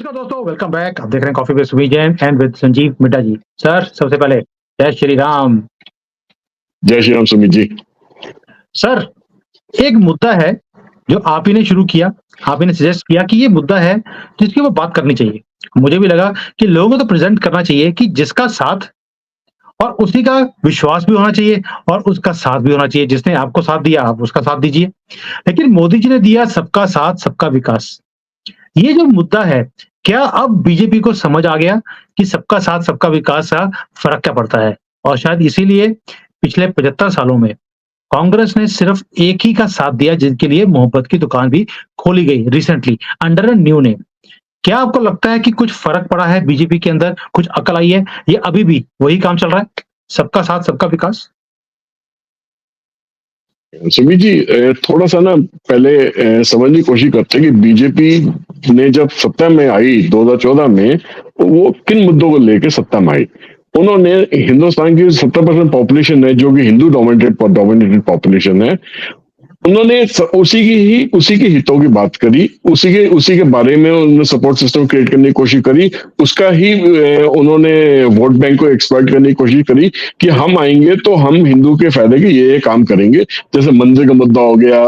नमस्कार दोस्तों, welcome back. आप देख रहे हैं coffee with Vijay and with Sanjeev Midda ji. Sir, सबसे पहले जय श्री राम। जय श्री राम सुमित जी। सर, एक मुद्दा है जो आप ही ने शुरू किया, आप ही ने सजेस्ट किया कि ये मुद्दा है जिसकी वो बात करनी चाहिए। मुझे भी लगा कि लोगों को तो प्रेज़ेंट करना चाहिए कि जिसका साथ और उसी का विश्वास भी होना चाहिए और उसका साथ भी होना चाहिए। जिसने आपको साथ दिया, आप उसका साथ दीजिए। लेकिन मोदी जी ने दिया सबका साथ, सबका विकास। ये जो मुद्दा है, क्या अब बीजेपी को समझ आ गया कि सबका साथ सबका विकास का फ़र्क क्या पड़ता है? और शायद इसीलिए पिछले 75 सालों में कांग्रेस ने सिर्फ एक ही का साथ दिया जिनके लिए मोहब्बत की दुकान भी खोली गई recently under a new name. क्या आपको लगता है कि कुछ फ़र्क पड़ा है बीजेपी के अंदर, कुछ अकल आई है या अभी भी वही काम चल रहा है? सबका साथ सबका विकास? सुमित जी, थोड़ा सा ना पहले समझने की कोशिश करते हैं कि बीजेपी ने जब सत्ता में आई 2014 में, वो किन मुद्दों को लेकर सत्ता में आई। उन्होंने हिंदुस्तान की 70% पॉपुलेशन है, जो कि हिंदू डोमिनेटेड पॉपुलेशन है, उन्होंने उसी के हितों की बात करी, उसी के बारे में उन्होंने सपोर्ट सिस्टम क्रिएट करने की कोशिश करी। उसका ही उन्होंने वोट बैंक को एक्सप्लॉइट करने की कोशिश करी कि हम आएंगे तो हम हिंदू के फायदे के ये काम करेंगे। जैसे मंदिर का मुद्दा हो गया,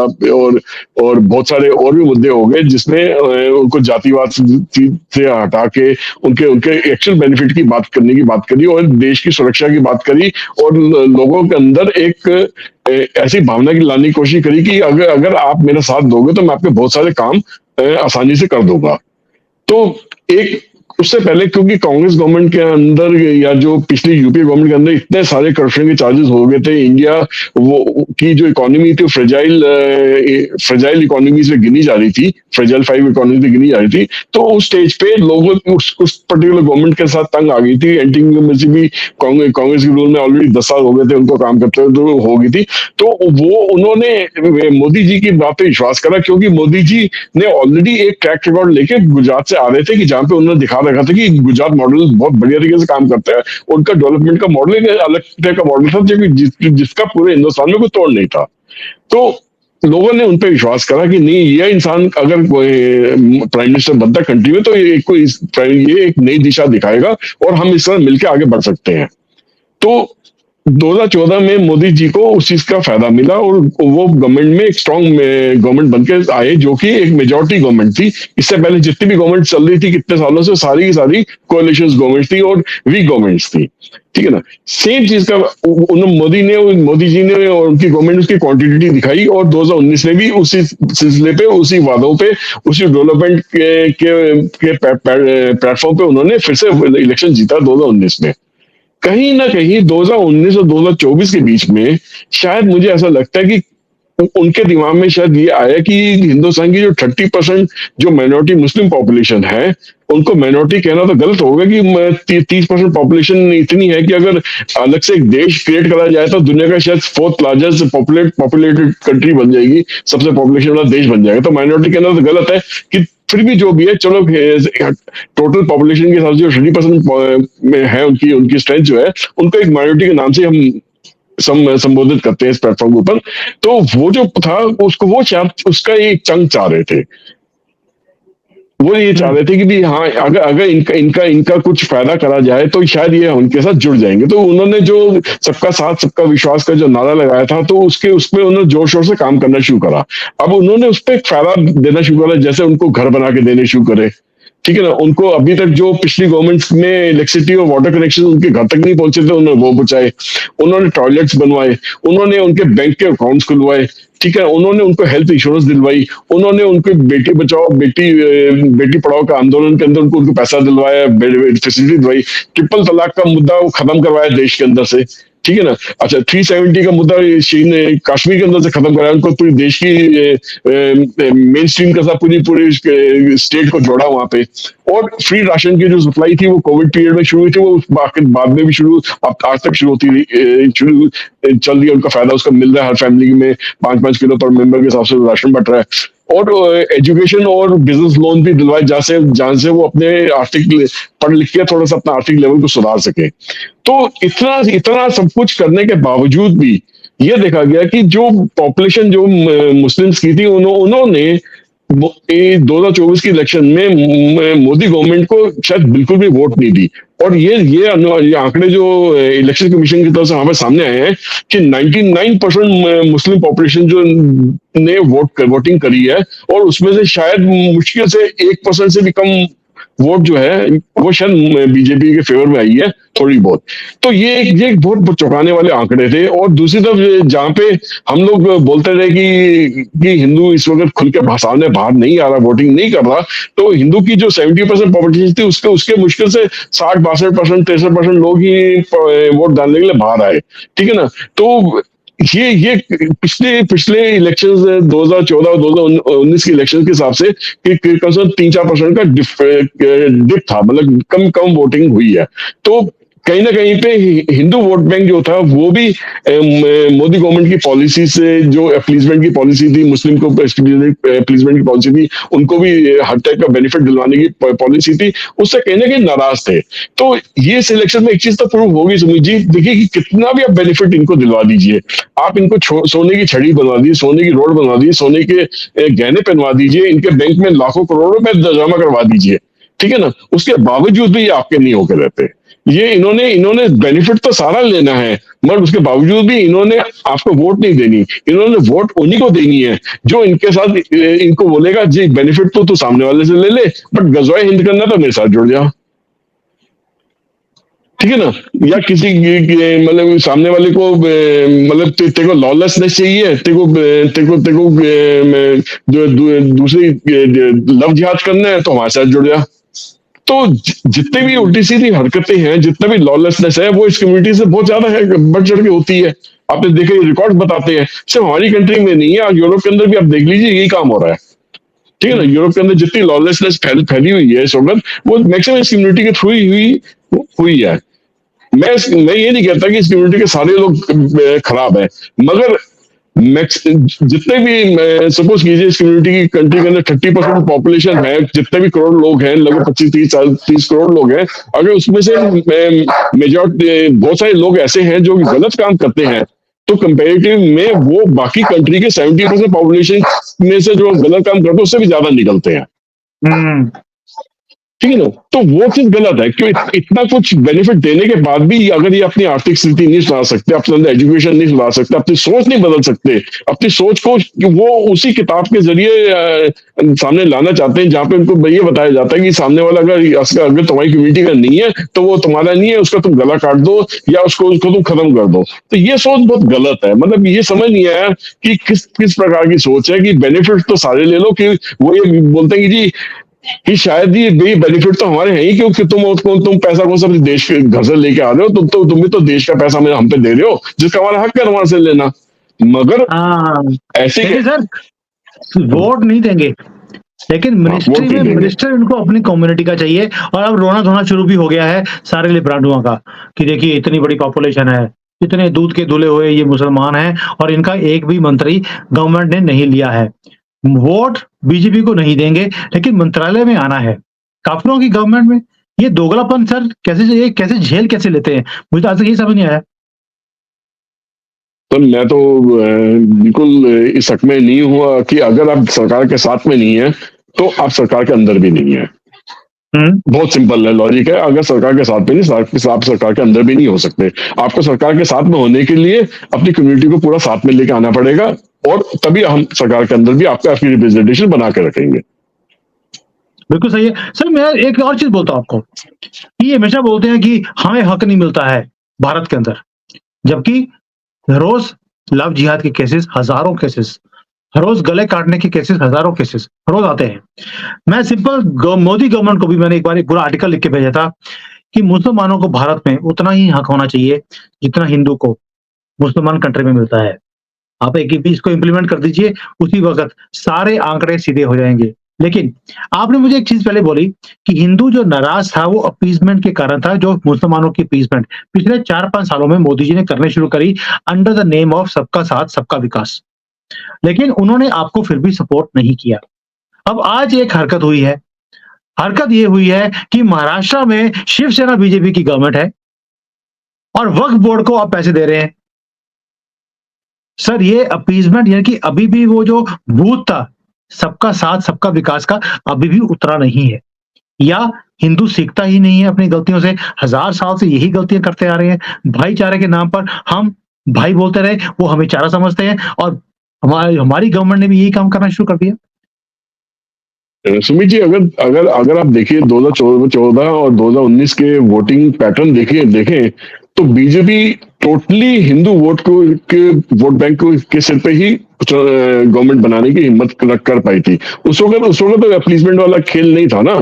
और बहुत सारे और भी मुद्दे हो गए जिसमें उनको जातिवाद से हटा के उनके उनके एक्चुअल बेनिफिट की बात करी और देश की सुरक्षा की बात करी, और लोगों के अंदर एक ऐसी भावना की लाने की कोशिश करी कि अगर अगर आप मेरा साथ दोगे तो मैं आपके बहुत सारे काम आसानी से कर दूंगा। तो एक उससे पहले, क्योंकि कांग्रेस गवर्नमेंट के अंदर या जो पिछली यूपीए गवर्नमेंट के अंदर इतने सारे करप्शन के चार्जेस हो गए थे, इंडिया वो की जो इकोनॉमी थी फ्रेजाइल इकोनॉमी से गिनी जा रही थी, फ्रेजाइल 5 इकोनॉमी से गिनी जा रही थी। तो उस स्टेज पे लोगों उस पर्टिकुलर गवर्नमेंट के साथ तंग आ गई थी। एंटी इनकम्बेंसी भी कांग्रेस के रूल में ऑलरेडी 10 साल हो गए थे उनको काम करते हुए, तो हो गई थी। तो वो उन्होंने मोदी जी की बात पे विश्वास करा, क्योंकि मोदी जी ने ऑलरेडी एक ट्रैक रिकॉर्ड लेके गुजरात से आ रहे थे कि जहां पे उन्होंने दिखा रखा था कि गुजरात मॉडल बहुत बढ़िया तरीके से काम करता है। उनका डेवलपमेंट का मॉडल एक अलग तरह का मॉडल था, जो जिसका पूरे हिंदुस्तान में कोई तोड़ नहीं था। तो लोगों ने उन पर विश्वास करा कि नहीं, ये इंसान अगर प्राइम मिनिस्टर बनता कंट्री में तो ये एक नई दिशा दिखाएगा और हम इस तरह मिलकर आगे बढ़ सकते हैं। तो 2014 में मोदी जी को उस चीज का फायदा मिला और वो गवर्नमेंट में एक स्ट्रांग गवर्नमेंट बनकर आए, जो कि एक मेजोरिटी गवर्नमेंट थी। इससे पहले जितनी भी गवर्नमेंट चल रही थी कितने सालों से, सारी की सारी कोalition गवर्नमेंट थी और वीक गवर्नमेंट्स थी। ठीक है ना। सेम चीज का मोदी जी ने और उनकी गवर्नमेंट उसकी क्वांटिटी दिखाई, और 2019 में भी उसी सिलसिले पे, उसी वादों पे, उसी डेवलपमेंट के प्लेटफॉर्म पे उन्होंने फिर से इलेक्शन जीता 2019 में। कहीं ना कहीं 2019 और 2024 के बीच में शायद मुझे ऐसा लगता है कि उनके दिमाग में शायद ये आया कि हिंदुस्तान की जो 30% जो माइनॉरिटी मुस्लिम पॉपुलेशन है, उनको माइनॉरिटी कहना तो गलत होगा कि 30% पॉपुलेशन इतनी है कि अगर अलग से एक देश क्रिएट करा जाए तो दुनिया का शायद 4th लार्जेस्ट पॉपुलेटेड कंट्री बन जाएगी, सबसे पॉपुलेशन वाला देश बन जाएगा। तो माइनॉरिटी कहना तो गलत है कि फिर भी जो भी है, चलो टोटल पॉपुलेशन के हिसाब से जो 30% में है, उनकी उनकी स्ट्रेंथ जो है, उनको एक माइनॉरिटी के नाम से हम संबोधित करते हैं इस प्लेटफॉर्म के ऊपर। तो वो जो था उसको वो शायद उसका एक चंक चाह रहे थे। वो ये चाह रहे थे कि भी हाँ, अगर अगर इनका इनका इनका कुछ फायदा करा जाए तो शायद ये उनके साथ जुड़ जाएंगे। तो उन्होंने जो सबका साथ सबका विश्वास का जो नारा लगाया था, तो उसमें उन्होंने जोर शोर से काम करना शुरू करा। अब उन्होंने उस पर एक फायदा देना शुरू करा, जैसे उनको घर बना के देने शुरू करे। ठीक है ना। उनको अभी तक जो पिछली गवर्नमेंट में इलेक्ट्रिसिटी और वाटर कनेक्शन उनके घर तक नहीं पहुंचे थे, उन्होंने वो पहुंचाए। उन्होंने टॉयलेट्स बनवाए, उन्होंने उनके बैंक के अकाउंट्स खुलवाए। ठीक है। उन्होंने उनको हेल्थ इंश्योरेंस दिलवाई, उन्होंने उनको बेटी बचाओ बेटी पढ़ाओ का आंदोलन के अंदर उनको पैसा दिलवाया, फैसिलिटी दिलवाई। ट्रिपल तलाक का मुद्दा वो खत्म करवाया देश के अंदर से। ठीक है ना। अच्छा, 370 का मुद्दा चीन ने कश्मीर के अंदर से खत्म कराया, उनको पूरी देश की मेन स्ट्रीम के साथ पूरी स्टेट को जोड़ा वहां पे। और फ्री राशन की जो सप्लाई थी वो कोविड पीरियड में शुरू हुई थी, वो बाद में भी शुरू, आज तक शुरू होती रही, शुरू चल रही है। उनका फायदा उसका मिल रहा है, हर फैमिली में 5-5 किलो पर मेंबर के हिसाब से राशन बट रहा है। और एजुकेशन और बिजनेस लोन भी दिलवाए, जहां से वो अपने आर्थिक पढ़ लिख के थोड़ा सा अपना आर्थिक लेवल को सुधार सके। तो इतना इतना सब कुछ करने के बावजूद भी ये देखा गया कि जो पॉपुलेशन जो मुस्लिम्स की थी, उन्होंने ये 2024 की इलेक्शन में मोदी गवर्नमेंट को शायद बिल्कुल भी वोट नहीं दी। और ये आंकड़े जो इलेक्शन कमीशन की तरफ से हमारे सामने आए हैं कि 99% मुस्लिम पॉपुलेशन जो ने वोटिंग करी है, और उसमें से शायद मुश्किल से 1% से भी कम वोट जो है वो शायद बीजेपी के फेवर में आई है थोड़ी बहुत। तो ये एक बहुत चौंकाने वाले आंकड़े थे। और दूसरी तरफ जहाँ पे हम लोग बोलते रहे कि हिंदू इस वक्त खुल के सामने बाहर नहीं आ रहा, वोटिंग नहीं कर रहा, तो हिंदू की जो 70% पॉपुलेशन थी उसके मुश्किल से 60-62%, 63% लोग ही वोट डालने के लिए बाहर आए। ठीक है ना। तो ये पिछले इलेक्शंस 2014 और 2019 के इलेक्शन के हिसाब से कि कम से कम 3-4% का डिप था, मतलब कम कम वोटिंग हुई है। तो कहीं ना कहीं पे हिंदू वोट बैंक जो था वो भी मोदी गवर्नमेंट की पॉलिसी से, जो अपीजमेंट की पॉलिसी थी, मुस्लिम को अपीजमेंट की पॉलिसी थी, उनको भी हर टाइप का बेनिफिट दिलवाने की पॉलिसी थी, उससे कहीं ना कहीं नाराज थे। तो ये सिलेक्शन में एक चीज तो प्रूव होगी सुमित जी, देखिए कि कितना भी आप बेनिफिट इनको दिलवा दीजिए, आप इनको सोने की छड़ी बनवा दीजिए, सोने की रोड बनवा दीजिए, सोने के गहने पहनवा दीजिए, इनके बैंक में लाखों करोड़ों रुपए जमा करवा दीजिए, ठीक है ना, उसके बावजूद भी ये आपके नहीं होकर रहते। ये इन्होंने बेनिफिट तो सारा लेना है, मगर उसके बावजूद भी इन्होंने आपको वोट नहीं देनी। इन्होंने वोट उन्हीं को देनी है जो इनके साथ इनको बोलेगा जी बेनिफिट तो तू सामने वाले से ले ले, बट गजवाए हिंद करना तो मेरे साथ जुड़ जा। ठीक है ना। या किसी मतलब सामने वाले को मतलब तेरे को लॉलेसनेस चाहिए, तेरे को दूसरी लव जिहाद करना है तो हमारे साथ जुड़ जा। तो जितने भी उल्टी सीधी हरकतें हैं, जितना भी लॉलेसनेस है, वो इस कम्युनिटी से बहुत ज्यादा है, बढ़ चढ़ के होती है। आपने देखा, रिकॉर्ड बताते हैं, सिर्फ हमारी कंट्री में नहीं है, यूरोप के अंदर भी आप देख लीजिए यही काम हो रहा है। ठीक है ना। यूरोप के अंदर जितनी लॉलेसनेस फैली हुई है इस वक्त, वो मैक्सिमम इस कम्युनिटी के थ्रू हुई है। मैं ये नहीं कहता कि इस कम्युनिटी के सारे लोग खराब है, मगर जितने भी सपोज कीजिए इस कम्युनिटी की कंट्री के अंदर 30% पॉपुलेशन है, जितने भी करोड़ लोग हैं, लगभग 25-30 करोड़ लोग हैं, अगर उसमें से मेजॉरिटी बहुत सारे लोग ऐसे हैं जो गलत काम करते हैं, तो कंपेरेटिव में वो बाकी कंट्री के 70% पॉपुलेशन में से जो गलत काम करते हैं उससे भी ज्यादा निकलते हैं। ठीक है ना। तो वो चीज गलत है, क्यों इतना कुछ बेनिफिट देने के बाद भी अगर ये अपनी आर्थिक स्थिति नहीं सुधार सकते, अपने अंदर एजुकेशन नहीं सुधार सकते, अपनी सोच नहीं बदल सकते, अपनी सोच को वो उसी किताब के जरिए सामने लाना चाहते हैं जहां पे उनको ये बताया जाता है कि सामने वाला अगर तुम्हारी कम्युनिटी का नहीं है तो वो तुम्हारा नहीं है, उसका तुम गला काट दो या उसको तुम खत्म कर दो। तो ये सोच बहुत गलत है। मतलब ये समझ नहीं आया कि किस प्रकार की सोच है कि बेनिफिट तो सारे ले लो, कि वो ये बोलते हैं कि शायद ये बेनिफिट तो हमारे हैं ही, क्योंकि तुम पैसा कौन सा देश के घर से लेके आ रहे हो, तुम भी तो देश का पैसा हम पे दे रहे हो, जिसका हमारा हक है हमारे से लेना। मगर ऐसे सर वोट नहीं देंगे, लेकिन मिनिस्ट्री में मिनिस्टर इनको अपनी कम्युनिटी का चाहिए। और अब रोना धोना शुरू भी हो गया है सारे लिब्रांडुओं का कि देखिए इतनी बड़ी पॉपुलेशन है, इतने दूध के धुले हुए ये मुसलमान हैं और इनका एक भी मंत्री गवर्नमेंट ने नहीं लिया है। वोट बीजेपी को नहीं देंगे, लेकिन मंत्रालय में आना है काफिरों की गवर्नमेंट में। ये दोगलापन सर कैसे झेल कैसे लेते हैं, मुझे तो आज तक यही समझ नहीं आया। तो मैं तो बिल्कुल इस हक में नहीं हुआ कि अगर आप सरकार के साथ में नहीं है तो आप सरकार के अंदर भी नहीं है। बहुत सिंपल है, लॉजिक है। अगर सरकार के साथ में नहीं, आप सरकार के अंदर भी नहीं हो सकते। आपको सरकार के साथ में होने के लिए अपनी कम्युनिटी को पूरा साथ में लेके आना पड़ेगा, और तभी हम सरकार के अंदर भी आपकी रिप्रेजेंटेशन बना के रखेंगे। बिल्कुल सही है सर। मैं एक और चीज बोलता हूँ आपको, ये हमेशा बोलते हैं कि हमें हक नहीं मिलता है भारत के अंदर, जबकि रोज लव जिहाद के केसेस, हजारों केसेस, रोज गले काटने के केसेस, हजारों केसेस रोज आते हैं। मैं सिंपल मोदी गवर्नमेंट को भी मैंने एक बार एक पूरा आर्टिकल लिख के भेजा था कि मुसलमानों को भारत में उतना ही हक होना चाहिए जितना हिंदू को मुसलमान कंट्री में मिलता है। आप एक भी इसको इंप्लीमेंट कर दीजिए, उसी वक्त सारे आंकड़े सीधे हो जाएंगे। लेकिन आपने मुझे एक चीज पहले बोली कि हिंदू जो नाराज था वो अपीजमेंट के कारण था, जो मुसलमानों की अपीजमेंट पिछले 4-5 सालों में मोदी जी ने करने शुरू करी अंडर द नेम ऑफ सबका साथ सबका विकास, लेकिन उन्होंने आपको फिर भी सपोर्ट नहीं किया। अब आज एक हरकत हुई है, हरकत ये हुई है कि महाराष्ट्र में शिवसेना बीजेपी की गवर्नमेंट है और वक्फ बोर्ड को आप पैसे दे रहे हैं। सर ये अपीजमेंट यानी कि अभी भी वो जो भूत था सबका साथ सबका विकास का अभी भी उतरा नहीं है, या हिंदू सीखता ही नहीं है अपनी गलतियों से, हजार साल से यही गलतियां करते आ रहे हैं। भाईचारे के नाम पर हम भाई बोलते रहे, वो हमें चारा समझते हैं, और हमारी हमारी गवर्नमेंट ने भी यही काम करना शुरू कर दिया। सुमित जी, अगर अगर अगर आप देखिए 2014 और 2019 के वोटिंग पैटर्न देखें तो बीजेपी टोटली हिंदू वोट को के वोट बैंक को के सिर पे ही गवर्नमेंट बनाने की हिम्मत कर पाई थी। उस वक्त तो अपीसमेंट वाला खेल नहीं था ना।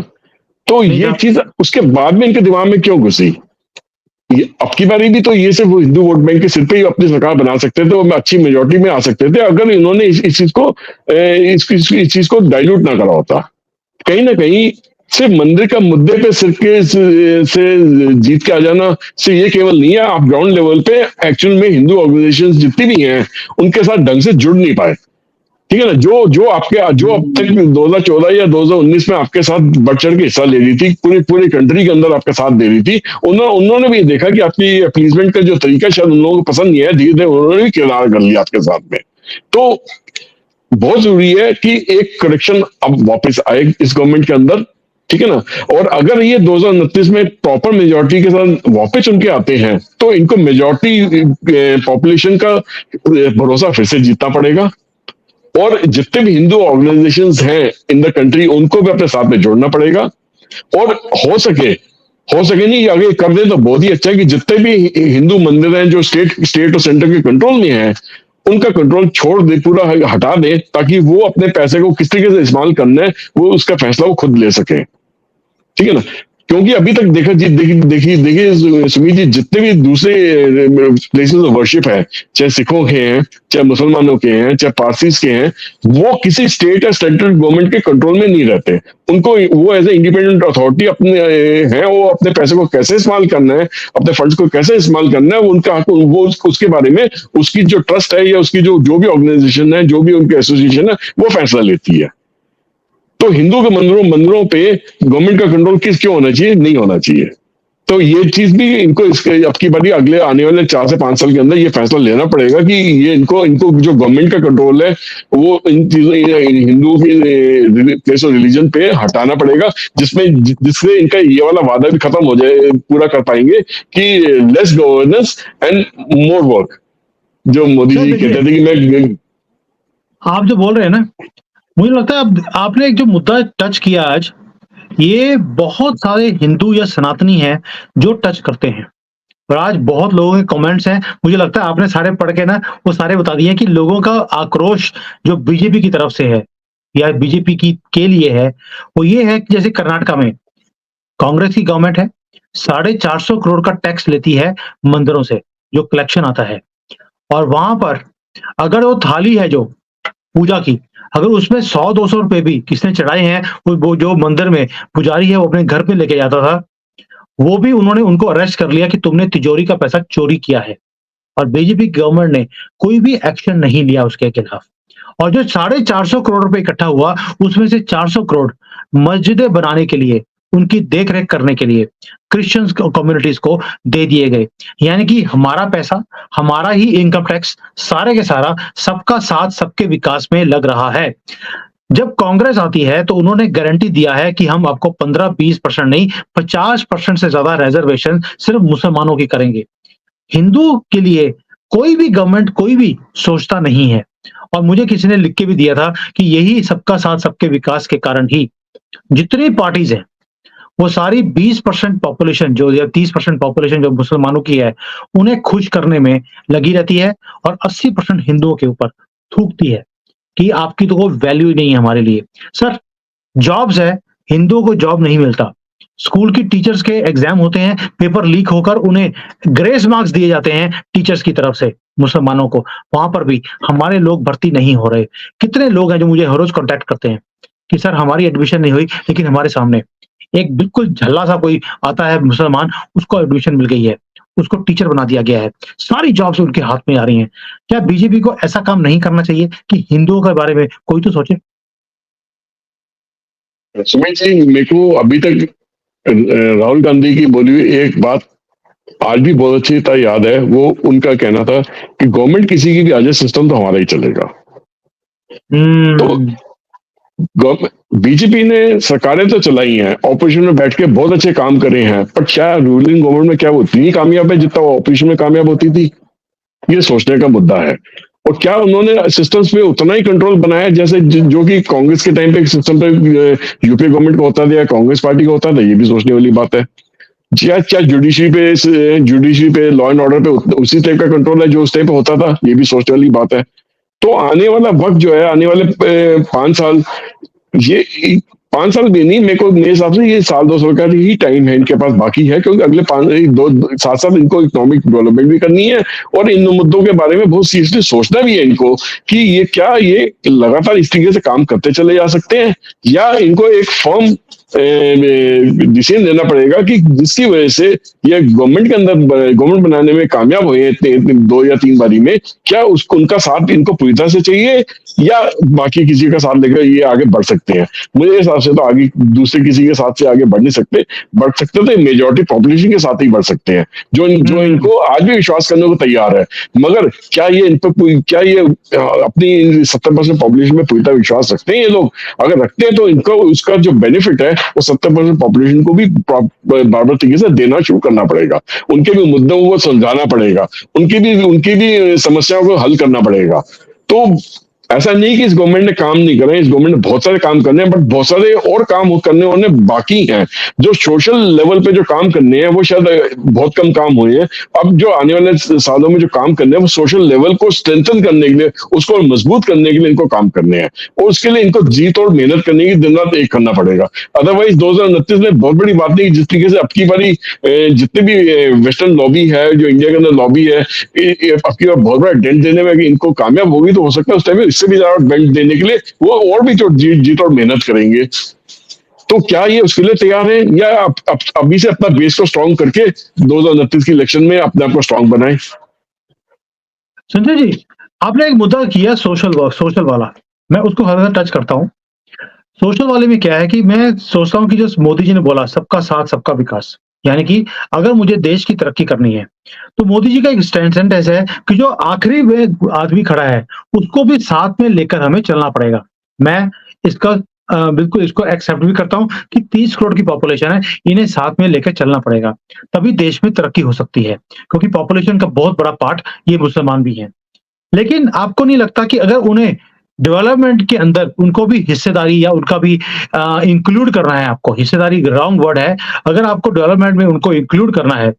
तो नहीं ये था। चीज उसके बाद में इनके दिमाग में क्यों घुसी? ये अब की बारी भी तो ये सिर्फ हिंदू वोट बैंक के सिर पे ही अपनी सरकार बना सकते थे और अच्छी मेजोरिटी में आ सकते थे, अगर इन्होंने इस चीज को इस चीज को डाइल्यूट ना करा होता। कहीं ना कहीं सिर्फ मंदिर का मुद्दे पे सिर्फ के से जीत के आ जाना से ये केवल नहीं है, आप ग्राउंड लेवल पे एक्चुअल में हिंदू ऑर्गेनाइजेशन जितनी भी हैं उनके साथ ढंग से जुड़ नहीं पाए। ठीक है ना, जो अब तक 2014 या 2019 में आपके साथ बढ़ चढ़ के हिस्सा ले रही थी, पूरी पूरी कंट्री के अंदर आपका साथ दे रही थी, उन्होंने भी देखा कि आपकी अपीजमेंट का जो तरीका शायद उन लोगों को पसंद नहीं है, धीरे धीरे उन्होंने भी किरदार कर लिया आपके साथ में। तो बहुत जरूरी है कि एक करेक्शन अब वापस आए इस गवर्नमेंट के अंदर। ठीक है ना, और अगर ये 2029 में प्रॉपर मेजोरिटी के साथ वापस उनके आते हैं तो इनको मेजोरिटी पॉपुलेशन का भरोसा फिर से जीतना पड़ेगा, और जितने भी हिंदू ऑर्गेनाइजेशंस हैं इन द कंट्री उनको भी अपने साथ में जोड़ना पड़ेगा। और हो सके नहीं, आगे कर दे तो बहुत ही अच्छा है कि जितने भी हिंदू मंदिर हैं जो स्टेट और सेंटर के कंट्रोल में हैं उनका कंट्रोल छोड़ दे, पूरा हटा दे, ताकि वो अपने पैसे को किस तरीके से इस्तेमाल करना है वो उसका फैसला वो खुद ले सके। ठीक है ना, क्योंकि अभी तक देखिए सुमीत जी, जितने भी दूसरे प्लेसेस ऑफ वर्शिप है, चाहे सिखों के हैं, चाहे मुसलमानों के हैं, चाहे पारसीज के हैं, वो किसी स्टेट या सेंट्रल गवर्नमेंट के कंट्रोल में नहीं रहते। उनको वो एज ए इंडिपेंडेंट अथॉरिटी अपने हैं, वो अपने पैसे को कैसे इस्तेमाल करना है, अपने फंड्स को कैसे इस्तेमाल करना है, वो उनका हक, वो उसके बारे में उसकी जो ट्रस्ट है या उसकी जो भी ऑर्गेनाइजेशन है, जो भी उनकी एसोसिएशन है, वो फैसला लेती है। तो हिंदू के मंदिरों मंदिरों पे गवर्नमेंट का कंट्रोल क्यों होना चाहिए? नहीं होना चाहिए। तो ये चीज भी इनको इसके अब की बारी अगले आने वाले 4 से 5 साल के अंदर ये फैसला लेना पड़ेगा कि ये इनको इनको जो गवर्नमेंट का कंट्रोल है वो इन चीजों हिंदू की प्लेस ऑफ रिलीजन पे हटाना पड़ेगा, जिससे इनका ये वाला वादा भी खत्म हो जाए, पूरा कर पाएंगे कि less governance and more work, जो मोदी सर जी देखिए, कहते थे कि मैं। आप जो बोल रहे हैं ना, मुझे लगता है अब आपने एक जो मुद्दा टच किया आज, ये बहुत सारे हिंदू या सनातनी हैं जो टच करते हैं। और आज बहुत लोगों के कमेंट्स हैं, मुझे लगता है आपने सारे पढ़ के ना वो सारे बता दिए कि लोगों का आक्रोश जो बीजेपी की तरफ से है या बीजेपी की के लिए है, वो ये है कि जैसे कर्नाटका में कांग्रेस की गवर्नमेंट है, 450 करोड़ का टैक्स लेती है मंदिरों से, जो कलेक्शन आता है। और वहां पर अगर वो थाली है जो पूजा की, अगर उसमें 100-200 रुपए भी किसने चढ़ाए हैं, वो जो मंदिर में पुजारी है वो अपने घर पे लेके जाता था, वो भी उन्होंने उनको अरेस्ट कर लिया कि तुमने तिजोरी का पैसा चोरी किया है। और बीजेपी गवर्नमेंट ने कोई भी एक्शन नहीं लिया उसके खिलाफ। और जो 450 करोड़ रुपए इकट्ठा हुआ, उसमें से 400 करोड़ मस्जिदें बनाने के लिए, उनकी देख-रेख करने के लिए क्रिश्चियंस कम्युनिटीज को दे दिए गए। यानी कि हमारा पैसा, हमारा ही इनकम टैक्स सारे के सारा सबका साथ सबके विकास में लग रहा है। जब कांग्रेस आती है तो उन्होंने गारंटी दिया है कि हम आपको 15-20% नहीं 50% से ज्यादा रिजर्वेशन सिर्फ मुसलमानों की करेंगे। हिंदू के लिए कोई भी गवर्नमेंट कोई भी सोचता नहीं है। और मुझे किसी ने लिख के भी दिया था कि यही सबका साथ सबके विकास के कारण ही जितनी पार्टीज हैं वो सारी 20% पॉपुलेशन जो या 30% पॉपुलेशन जो मुसलमानों की है उन्हें खुश करने में लगी रहती है, और 80% हिंदुओं के ऊपर थूकती है कि आपकी तो कोई वैल्यू ही नहीं है हमारे लिए। सर, जॉब्स है, हिंदुओं को जॉब नहीं मिलता। स्कूल की टीचर्स के एग्जाम होते हैं, पेपर लीक होकर उन्हें ग्रेस मार्क्स दिए जाते हैं टीचर्स की तरफ से मुसलमानों को, वहां पर भी हमारे लोग भर्ती नहीं हो रहे। कितने लोग हैं जो मुझे हर रोज कॉन्टैक्ट करते हैं कि सर हमारी एडमिशन नहीं हुई, लेकिन हमारे सामने एक बिल्कुल झल्ला सा कोई आता है मुसलमान, उसको एडमिशन मिल गई है, उसको टीचर बना दिया गया है, सारी जॉब्स उनके हाथ में आ रही हैं। क्या बीजेपी को ऐसा काम नहीं करना चाहिए कि हिंदुओं के बारे में कोई तो सोचे? सुमित जी, मेरे को अभी तक राहुल गांधी की बोली हुई एक बात आज भी बहुत अच्छी तरह याद है। वो उनका कहना था कि गवर्नमेंट किसी की भी आ जाए, सिस्टम तो हमारा ही चलेगा। तो हम्म। बीजेपी ने सरकारें तो चलाई हैं, ऑपोजिशन में बैठ के बहुत अच्छे काम करे हैं, पर क्या रूलिंग गवर्नमेंट में क्या वो उतनी ही कामयाब है जितना वो ऑपोजिशन में कामयाब होती थी? ये सोचने का मुद्दा है। और क्या उन्होंने सिस्टम्स पे उतना ही कंट्रोल बनाया जैसे जो कि कांग्रेस के टाइम पे एक सिस्टम पे यूपीए गवर्नमेंट का होता था या कांग्रेस पार्टी का होता था? ये भी सोचने वाली बात है। क्या क्या जुडिशरी पे लॉ एंड ऑर्डर पे उसी टाइप का कंट्रोल है जो उस टाइप पे होता था? ये भी सोचने वाली बात है। तो आने वाला वक्त जो है, आने वाले 5 साल, ये 5 साल भी नहीं, मेरे हिसाब से ये साल 2 साल का ही टाइम है इनके पास बाकी है, क्योंकि अगले 7 साल इनको इकोनॉमिक डेवलपमेंट भी करनी है और इन मुद्दों के बारे में बहुत सीरियसली सोचना भी है इनको कि ये लगातार इस तरीके से काम करते चले जा सकते हैं या इनको एक फर्म डिसीजन लेना पड़ेगा कि जिसकी वजह से ये गवर्नमेंट के अंदर गवर्नमेंट बनाने में कामयाब हुए हैं इतने 2 या 3 बारी में, क्या उसको उनका साथ इनको पूरी तरह से चाहिए या बाकी किसी का साथ लेकर ये आगे बढ़ सकते हैं? मुझे हिसाब से तो आगे दूसरे किसी के साथ से आगे बढ़ नहीं सकते। बढ़ सकते तो मेजोरिटी पॉपुलेशन के साथ ही बढ़ सकते हैं जो हम्म। इनको आज भी विश्वास करने को तैयार है। मगर क्या ये इन पर क्या ये अपनी 70% पॉपुलेशन में पूरी तरह विश्वास रखते हैं? ये लोग अगर रखते हैं तो इनको उसका जो बेनिफिट है वो 70% पॉपुलेशन को भी बराबर तरीके से देना शुरू करना पड़ेगा। उनके भी मुद्दों को समझाना पड़ेगा, उनकी भी समस्याओं को हल करना पड़ेगा। तो ऐसा नहीं कि इस गवर्नमेंट ने काम नहीं करे, इस गवर्नमेंट ने बहुत सारे काम करने हैं, बट बहुत सारे और काम करने होने बाकी हैं। जो सोशल लेवल पे जो काम करने हैं वो शायद बहुत कम काम हुए हैं। अब जो आने वाले सालों में जो काम करने हैं वो सोशल लेवल को स्ट्रेंथन करने के लिए, उसको मजबूत करने के लिए इनको काम करने हैं और उसके लिए इनको जी तोड़ मेहनत करने की दिन रात एक करना पड़ेगा। अदरवाइज 2029 में बहुत बड़ी बात नहीं, जिस तरीके से अब की बारी जितने भी वेस्टर्न लॉबी है, जो इंडिया के अंदर लॉबी है, अब की बार बहुत बड़ा डेंट देने में कि इनको कामयाब होगी तो हो सकता है उस टाइम में इससे भी ज्यादा बेल्ट देने के लिए वो और भी जो जीत और मेहनत करेंगे। तो क्या ये उसके लिए तैयार है या अभी से अपना बेस को स्ट्रांग करके 2029 की इलेक्शन में अपने आप को स्ट्रांग बनाए? संजय जी, आपने एक मुद्दा किया सोशल वाला, मैं उसको हल्का टच करता हूँ। सोशल वाले में क्या है कि मैं सोचता हूँ कि जो मोदी जी ने बोला सबका साथ सबका विकास, यानी कि अगर मुझे देश की तरक्की करनी है, तो मोदी जी का एक स्टैंड ऐसा है कि जो आखिरी में आदमी खड़ा है, उसको भी साथ में लेकर हमें चलना पड़ेगा। मैं इसका बिल्कुल इसको एक्सेप्ट भी करता हूँ कि 30 करोड़ की पॉपुलेशन है, इन्हें साथ में लेकर चलना पड़ेगा, तभी देश में तरक्की हो सकती है, क्योंकि पॉपुलेशन का बहुत बड़ा पार्ट ये मुसलमान भी हैं। लेकिन आपको नहीं लगता कि अगर उन्हें डेवलपमेंट के अंदर उनको भी हिस्सेदारी या उनका भी इंक्लूड करना है, आपको हिस्सेदारी रॉन्ग वर्ड है, अगर आपको डेवलपमेंट में उनको इंक्लूड करना है,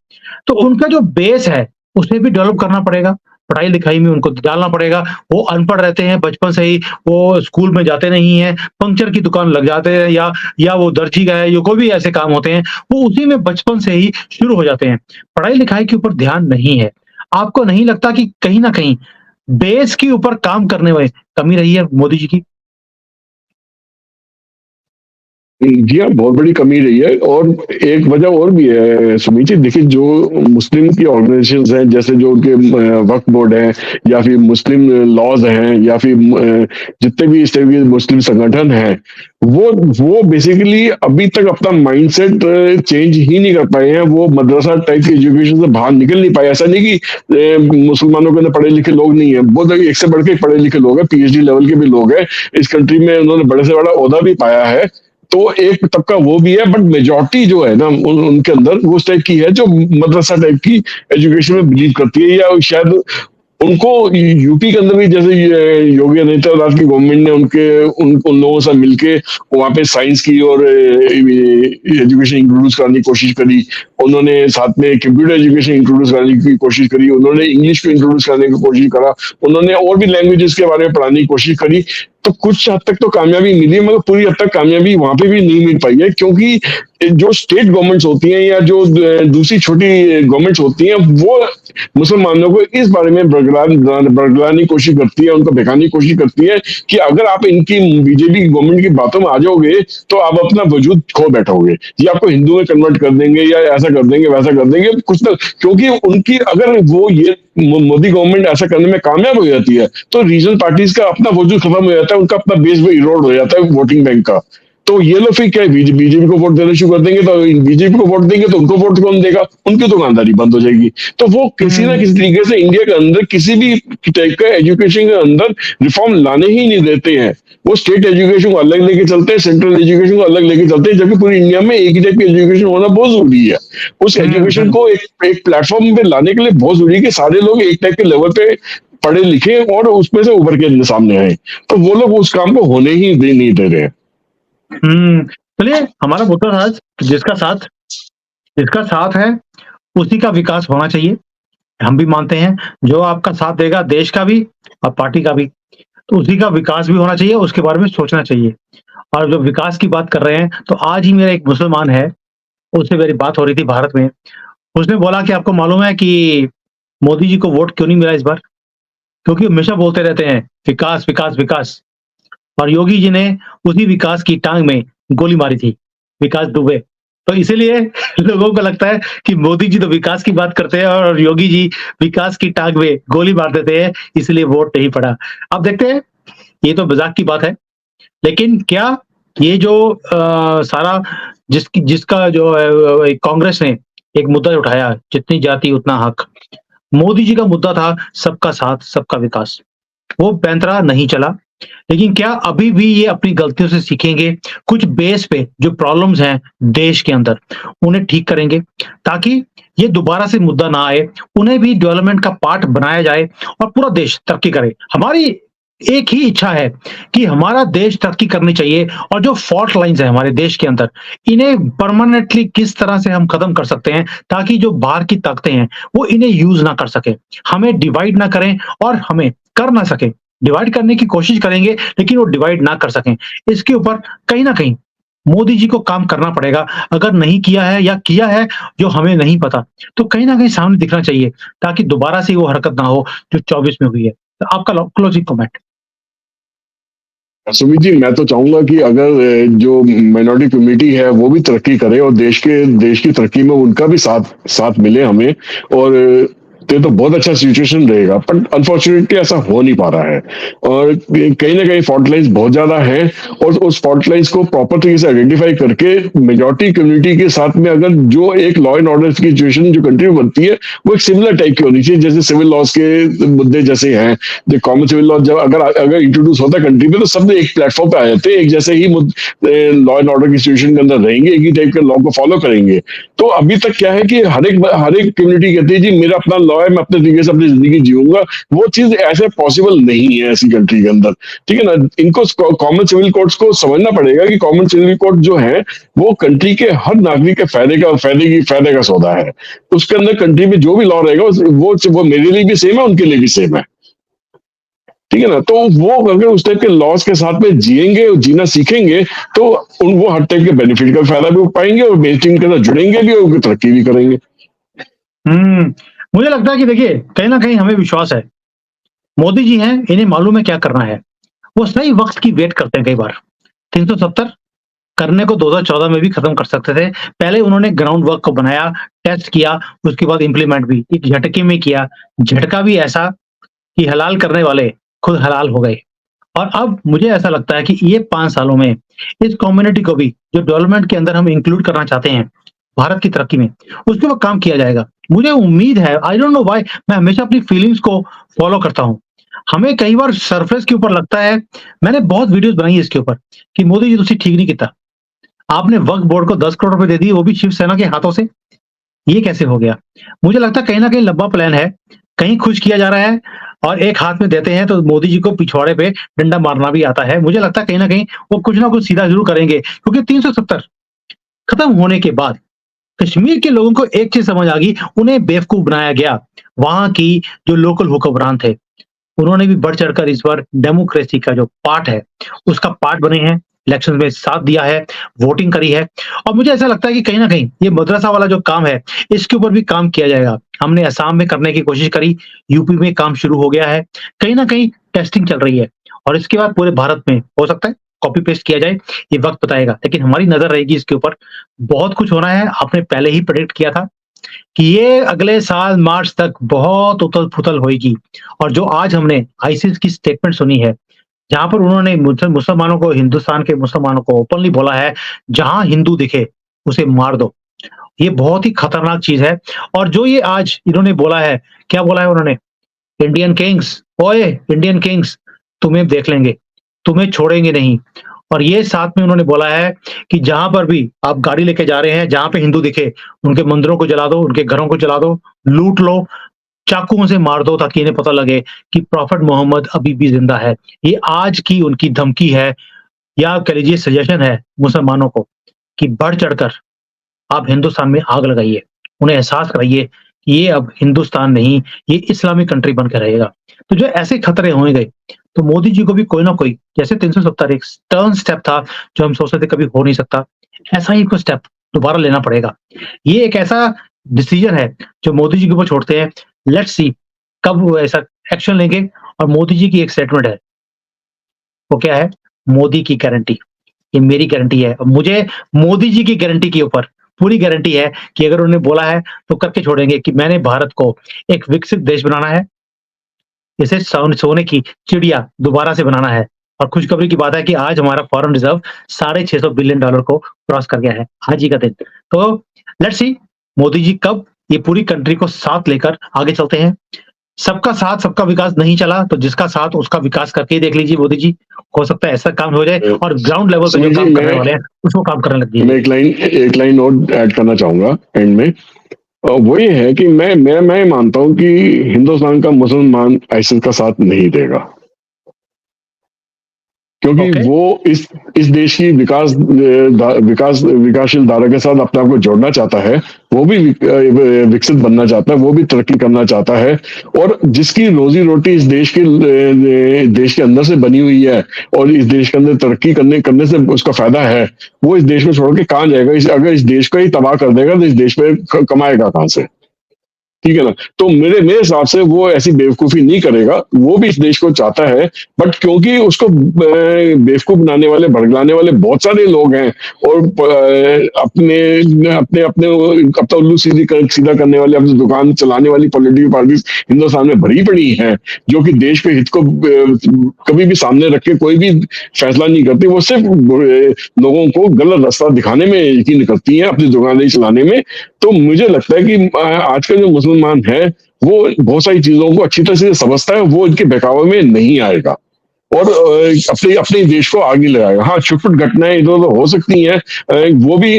तो उनका जो बेस है, उसे भी डेवलप करना पड़ेगा। पढ़ाई-लिखाई में उनको डालना पड़ेगा। वो अनपढ़ रहते हैं बचपन से ही, वो स्कूल में जाते नहीं हैं, पंक्चर की दुकान लग जाते हैं या वो दर्जी का है, या कोई भी ऐसे काम होते हैं, वो उसी में बचपन से ही शुरू हो जाते हैं। पढ़ाई-लिखाई के ऊपर ध्यान नहीं है। आपको नहीं लगता कि कहीं न कहीं बेस के ऊपर काम करने में कमी रही है मोदी जी की? जी हाँ, बहुत बड़ी कमी रही है और एक वजह और भी है सुमीत जी। देखिए, जो मुस्लिम की ऑर्गेनाइजेशंस हैं, जैसे जो उनके वक्फ बोर्ड है या फिर मुस्लिम लॉज हैं या फिर जितने भी इस तरह के मुस्लिम संगठन हैं, वो बेसिकली अभी तक अपना माइंडसेट चेंज ही नहीं कर पाए हैं। वो मदरसा टाइप की एजुकेशन से बाहर निकल नहीं पाए। ऐसा नहीं कि मुसलमानों के अंदर पढ़े लिखे लोग नहीं है, बहुत एक से बढ़ के पढ़े लिखे लोग हैं, पीएचडी लेवल के भी लोग हैं इस कंट्री में, उन्होंने बड़े से बड़ा ओहदा भी पाया है। तो एक तबका वो भी है, बट मेजोरिटी जो है ना उनके अंदर वो उस टाइप की है जो मदरसा टाइप की एजुकेशन में बिलीव करती है, या शायद उनको यूपी के अंदर भी जैसे योगी आदित्यनाथ की गवर्नमेंट ने उन लोगों से मिलके वहाँ पे साइंस की और एजुकेशन इंट्रोड्यूस करने की कोशिश करी। उन्होंने साथ में कंप्यूटर एजुकेशन इंट्रोड्यूस करने की कोशिश करी, उन्होंने इंग्लिश को इंट्रोड्यूस करने की कोशिश करा, उन्होंने और भी लैंग्वेजेस के बारे में पढ़ाने की कोशिश करी। तो कुछ हद तक तो कामयाबी मिली, मगर पूरी हद तक कामयाबी वहां पे भी नहीं मिल पाई है, क्योंकि जो स्टेट गवर्नमेंट्स होती हैं या जो दूसरी छोटी गवर्नमेंट्स होती हैं, वो मुसलमानों को इस बारे में बरगलाने की कोशिश करती है, उनको बहकाने की कोशिश करती है कि अगर आप इनकी बीजेपी गवर्नमेंट की बातों में आ जाओगे तो आप अपना वजूद खो बैठोगे, ये आपको हिंदू में कन्वर्ट कर देंगे या ऐसा कर देंगे वैसा कर देंगे कुछ ना। क्योंकि उनकी अगर वो ये मोदी गवर्नमेंट ऐसा करने में कामयाब हो जाती है तो रीजनल पार्टीज का अपना वजूद खत्म हो जाता है, उनका अपना बेस भी इरोड हो जाता है वोटिंग बैंक का। तो ये लोग फिर क्या बीजेपी को वोट देना शुरू कर देंगे, तो बीजेपी को वोट देंगे तो उनको वोट कौन देगा, उनकी दुकानदारी बंद हो जाएगी। तो वो किसी ना किसी तरीके से इंडिया के अंदर किसी भी टाइप का एजुकेशन के अंदर रिफॉर्म लाने ही नहीं देते हैं। वो स्टेट एजुकेशन को अलग लेके चलते हैं, सेंट्रल एजुकेशन को अलग लेके चलते हैं, जबकि पूरी इंडिया में एक ही टाइप की एजुकेशन होना बहुत जरूरी है। उस एजुकेशन को एक प्लेटफॉर्म पे लाने के लिए बहुत जरूरी है कि सारे लोग एक टाइप के लेवल पे पढ़े लिखे और उसमें से उभर के सामने आए। तो वो लोग उस काम को होने ही नहीं दे रहे हैं। चलिए, हमारा मुद्दा था आज, जिसका साथ है उसी का विकास होना चाहिए। हम भी मानते हैं जो आपका साथ देगा देश का भी और पार्टी का भी, तो उसी का विकास भी होना चाहिए, उसके बारे में सोचना चाहिए। और जो विकास की बात कर रहे हैं, तो आज ही मेरा एक मुसलमान है, उससे मेरी बात हो रही थी भारत में। उसने बोला कि आपको मालूम है कि मोदी जी को वोट क्यों नहीं मिला इस बार? क्योंकि हमेशा बोलते रहते हैं विकास, विकास, विकास। और योगी जी ने उसी विकास की टांग में गोली मारी थी, विकास दुबे। तो इसीलिए लोगों को लगता है कि मोदी जी तो विकास की बात करते हैं और योगी जी विकास की टांग में गोली मार देते हैं, इसलिए वोट नहीं पड़ा। अब देखते हैं, ये तो मजाक की बात है, लेकिन क्या ये जो सारा जिसका जो कांग्रेस ने एक मुद्दा उठाया, जितनी जाति उतना हक, मोदी जी का मुद्दा था सबका साथ सबका विकास, वो पैंतरा नहीं चला। लेकिन क्या अभी भी ये अपनी गलतियों से सीखेंगे, कुछ बेस पे जो प्रॉब्लम्स हैं देश के अंदर उन्हें ठीक करेंगे, ताकि ये दोबारा से मुद्दा ना आए, उन्हें भी डेवलपमेंट का पार्ट बनाया जाए और पूरा देश तरक्की करे। हमारी एक ही इच्छा है कि हमारा देश तरक्की करनी चाहिए, और जो फॉल्ट लाइंस है हमारे देश के अंदर, इन्हें परमानेंटली किस तरह से हम खत्म कर सकते हैं, ताकि जो बाहर की ताकतें हैं वो इन्हें यूज ना कर सके, हमें डिवाइड ना करें और हमें कर ना सके। डिवाइड करने की कोशिश करेंगे लेकिन वो डिवाइड ना कर सकें, इसके ऊपर कहीं ना कहीं मोदी जी को काम करना पड़ेगा। अगर नहीं किया है या किया है जो हमें नहीं पता, तो कहीं ना कहीं सामने दिखना चाहिए, ताकि दोबारा से वो हरकत ना हो जो 24 में हुई है। तो आपका क्लोजिंग कमेंट। सुमित जी, मैं तो चाहूंगा कि अगर जो माइनॉरिटी कम्युनिटी है वो भी तरक्की करे और देश की तरक्की में उनका भी साथ मिले हमें, और तो बहुत अच्छा सिचुएशन रहेगा। पर अनफॉर्चुनेटली ऐसा हो नहीं पा रहा है, और कहीं ना कहीं फॉल्ट लाइंस बहुत ज्यादा है, और उस फॉल्ट लाइंस को प्रॉपर तरीके से आइडेंटिफाई करके मेजॉरिटी कम्युनिटी के साथ में अगर जो एक लॉ एंड ऑर्डर की सिचुएशन जो कंट्री में बनती है वो एक सिमिलर टाइप की होनी चाहिए, जैसे सिविल लॉज के मुद्दे जैसे हैं। जो कॉमन सिविल लॉ जब अगर इंट्रोड्यूस होता है कंट्री में, तो सब एक प्लेटफॉर्म पे आ जाते हैं, एक जैसे ही लॉ एंड ऑर्डर की सिचुएशन के अंदर रहेंगे, एक ही टाइप के लॉ को फॉलो करेंगे। तो अभी तक क्या है कि हर एक कम्युनिटी कहती है जी मेरा अपना लॉ है, मैं अपने तरीके से अपनी जिंदगी जीऊंगा। वो चीज ऐसे पॉसिबल नहीं है ऐसी कंट्री के अंदर, ठीक है ना। इनको कॉमन सिविल कोर्ट्स को समझना पड़ेगा कि कॉमन सिविल कोर्ट जो है वो कंट्री के हर नागरिक के फायदे का सौदा है। उसके अंदर कंट्री में जो भी लॉ रहेगा वो मेरे लिए भी सेम है, उनके लिए भी सेम है, ठीक है ना। तो वो अगर उस टाइप के लॉज के साथ में जिएंगे, जीना सीखेंगे, तो वो हर टाइप के बेनिफिट का फायदा भी पाएंगे और मेन स्ट्रीम के साथ जुड़ेंगे भी और तरक्की भी करेंगे। मुझे लगता है कि देखिए, कहीं ना कहीं हमें विश्वास है, मोदी जी हैं, इन्हें मालूम है क्या करना है। वो सही वक्त की वेट करते हैं। कई बार 370 करने को 2014 में भी खत्म कर सकते थे। पहले उन्होंने ग्राउंड वर्क को बनाया, टेस्ट किया, उसके बाद इंप्लीमेंट भी एक झटके में किया। झटका भी ऐसा कि हलाल करने वाले खुद हलाल हो गए। और अब मुझे ऐसा लगता है कि ये 5 सालों में इस कम्युनिटी को भी जो डेवलपमेंट के अंदर हम इंक्लूड करना चाहते हैं भारत की तरक्की में, उसके ऊपर काम किया जाएगा। मुझे उम्मीद है, आई डोंट नो व्हाई, मैं हमेशा अपनी फीलिंग्स को फॉलो करता हूँ। हमें कई बार सरफेस के ऊपर लगता है, मैंने बहुत वीडियोस बनाई है इसके ऊपर, कि मोदी जी तुसी ठीक नहीं किया, आपने वक्फ बोर्ड को 10 करोड़ रुपए दे दिए, वो भी शिवसेना के हाथों से। ये कैसे हो गया? मुझे लगता है कहीं ना कहीं लंबा प्लान है, कहीं खुश किया जा रहा है, और एक हाथ में देते हैं तो मोदी जी को पिछवाड़े पे डंडा मारना भी आता है। मुझे लगता है कहीं ना कहीं वो कुछ ना कुछ सीधा जरूर करेंगे, क्योंकि 370 खत्म होने के बाद कश्मीर के लोगों को एक चीज समझ आ गई, उन्हें बेवकूफ बनाया गया। वहां की जो लोकल हुक्मरान थे, उन्होंने भी बढ़ चढ़कर इस बार डेमोक्रेसी का जो पार्ट है उसका पार्ट बने हैं, इलेक्शन में साथ दिया है, वोटिंग करी है। और मुझे ऐसा लगता है कि कहीं ना कहीं ये मदरसा वाला जो काम है, इसके ऊपर भी काम किया जाएगा। हमने असम में करने की कोशिश करी, यूपी में काम शुरू हो गया है, कहीं ना कहीं टेस्टिंग चल रही है, और इसके बाद पूरे भारत में हो सकता है कॉपी पेस्ट किया जाए, ये वक्त बताएगा। लेकिन हमारी नजर रहेगी इसके ऊपर, बहुत कुछ होना है। आपने पहले ही प्रेडिक्ट किया था कि ये अगले साल मार्च तक बहुत उथल-पुथल होएगी, और जो आज हमने आईसीस की स्टेटमेंट सुनी है, जहाँ पर उन्होंने मुसलमानों को, हिंदुस्तान के मुसलमानों को ओपनली बोला है, जहाँ हिंदू दिखे उसे मार दो। ये बहुत ही खतरनाक चीज़ है। और जो ये आज इन्होंने बोला है, क्या बोला है उन्होंने? इंडियन किंग्स, ओए इंडियन किंग्स, तुम्हें देख लेंगे, तुम्हें छोड़ेंगे नहीं। और ये साथ में उन्होंने बोला है कि जहाँ पर भी आप गाड़ी लेके जा रहे हैं, जहाँ पे हिंदू दिखे, उनके मंदिरों को जला दो, उनके घरों को जला दो, लूट लो, चाकुओं से मार दो ताकि इन्हें पता लगे कि प्रॉफेट मोहम्मद अभी भी ज़िंदा है। ये आज की उनकी धमकी है, या आप कह लीजिए सजेशन है मुसलमानों को कि बढ़-चढ़कर आप हिंदुस्तान में आग लगाइए। उन्हें एहसास कराइए कि ये अब हिंदुस्तान नहीं, ये इस्लामिक कंट्री बन के रहेगा। तो जो ऐसे खतरे होंगे, तो मोदी जी को भी कोई ना कोई, जैसे 370 एक टर्न स्टेप था, जो हम सोचते थे कभी हो नहीं सकता, ऐसा ही कोई स्टेप दोबारा लेना पड़ेगा। ये एक ऐसा डिसीजन है जो मोदी जी के ऊपर छोड़ते हैं। लेट्स सी कब वो ऐसा एक्शन लेंगे। और मोदी जी की एक स्टेटमेंट है, वो क्या है? मोदी की गारंटी। ये मेरी गारंटी है। और मुझे मोदी जी की गारंटी के ऊपर पूरी गारंटी है कि अगर उन्होंने बोला है तो करके छोड़ेंगे कि मैंने भारत को एक विकसित देश बनाना है, इसे सोने की चिड़िया दोबारा से बनाना है। और खुशखबरी की बात है कि आज हमारा फॉरेन रिजर्व $650 बिलियन को क्रॉस कर गया है, आज ही का दिन। तो लेट्स सी मोदी जी कब ये पूरी कंट्री को साथ लेकर आगे चलते हैं। सबका साथ सबका विकास नहीं चला, तो जिसका साथ उसका विकास करके ही देख लीजिए मोदी जी। हो सकता है ऐसा काम हो जाए और ग्राउंड लेवल पे जो सुनील जी, काम करने वाले हैं, उसको काम करने लग मैं जाइए। एक लाइन और ऐड करना चाहूंगा एंड में। वो ये है कि मैं मानता हूं कि हिंदुस्तान का मुसलमान आईसिस का साथ नहीं देगा, क्योंकि ओके, वो इस देश की विकासशील धारा के साथ अपने आप को जोड़ना चाहता है। वो भी विकसित बनना चाहता है, वो भी तरक्की करना चाहता है। और जिसकी रोजी रोटी इस देश के अंदर से बनी हुई है और इस देश के अंदर तरक्की करने करने से उसका फायदा है, वो इस देश में छोड़ के कहाँ जाएगा? अगर इस देश को ही तबाह कर देगा तो इस देश में कमाएगा कहाँ से? ठीक है ना? तो मेरे मेरे हिसाब से वो ऐसी बेवकूफ़ी नहीं करेगा, वो भी इस देश को चाहता है, बट क्योंकि उसको बेवकूफ़ बनाने वाले, भड़काने वाले बहुत सारे लोग हैं और अपने अपना उल्लू सीधा करने वाले, अपनी दुकान चलाने वाली पॉलिटिकल पार्टीज़ हिंदुस्तान में भरी पड़ी हैं, जो कि देश के हित को कभी भी सामने रख के कोई भी फैसला नहीं करती। वो सिर्फ़ लोगों को गलत रास्ता दिखाने में यकीन करती हैं, अपनी दुकानदारी चलाने में। तो मुझे लगता है कि आज का जो मुसलमान है, वो बहुत सारी चीज़ों को अच्छी तरह से समझता है, वो इनके बहकावे में नहीं आएगा और अपने अपने देश को आगे लगाएगा। हाँ, छुट-पुट घटनाएँ इधर-उधर हो सकती हैं, वो भी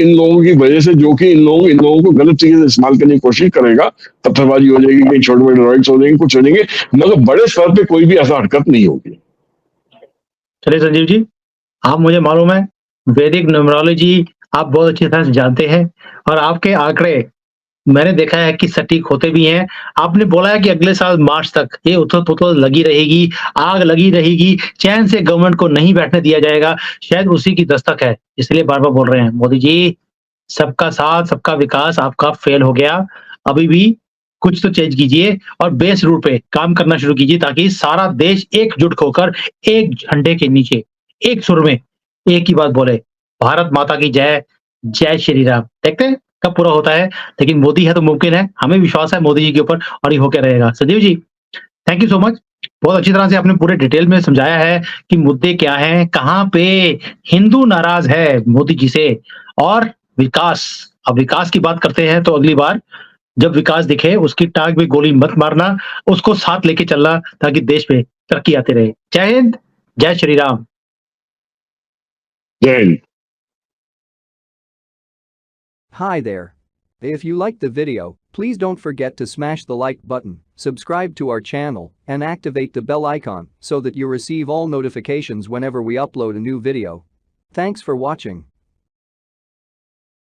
इन लोगों की वजह से, जो कि इन लोगों को गलत चीज़ें इस्तेमाल करने की कोशिश करेगा, पत्थरबाज़ी हो जाएगी, कहीं छोटे-मोटे रॉयट्स हो जाएंगे, कुछ हो जाएंगे, मगर बड़े स्तर पे कोई भी ऐसा हरकत नहीं होगी। चलिए संजीव जी, आप मुझे मालूम है वैदिक न्यूमरोलॉजी आप बहुत अच्छी तरह से जानते हैं और आपके आंकड़े मैंने देखा है कि सटीक होते भी हैं। आपने बोला है कि अगले साल मार्च तक ये उथल-पुथल लगी रहेगी, आग लगी रहेगी, चैन से गवर्नमेंट को नहीं बैठने दिया जाएगा, शायद उसी की दस्तक है, इसलिए बार-बार बोल रहे हैं, मोदी जी, सबका साथ, सबका विकास आपका फेल हो गया, अभी भी कुछ तो चेंज कीजिए और बेस रूट पे काम करना शुरू कीजिए ताकि सारा देश एकजुट होकर एक झंडे के नीचे, एक सुर में एक ही बात बोले, भारत माता की जय, जय श्री राम। देखते हैं कब पूरा होता है, लेकिन मोदी है तो मुमकिन है, हमें विश्वास है मोदी जी के ऊपर और ये होके रहेगा। Sanjeev ji, thank you so much. बहुत अच्छी तरह से आपने पूरे डिटेल में समझाया है कि मुद्दे क्या हैं, कहाँ पे हिंदू नाराज़ है मोदी जी से और विकास। अब विकास की बात करते हैं तो अगली बार जब विकास दिखे उसकी टाँग में गोली मत मारना, उसको साथ लेके चलना ताकि देश में तरक्की आती रहे। जय हिंद, जय श्री राम। जय Hind. Hi there. If you liked the video, please don't forget to smash the like button, subscribe to our channel, and activate the bell icon so that you receive all notifications whenever we upload a new video. Thanks for watching.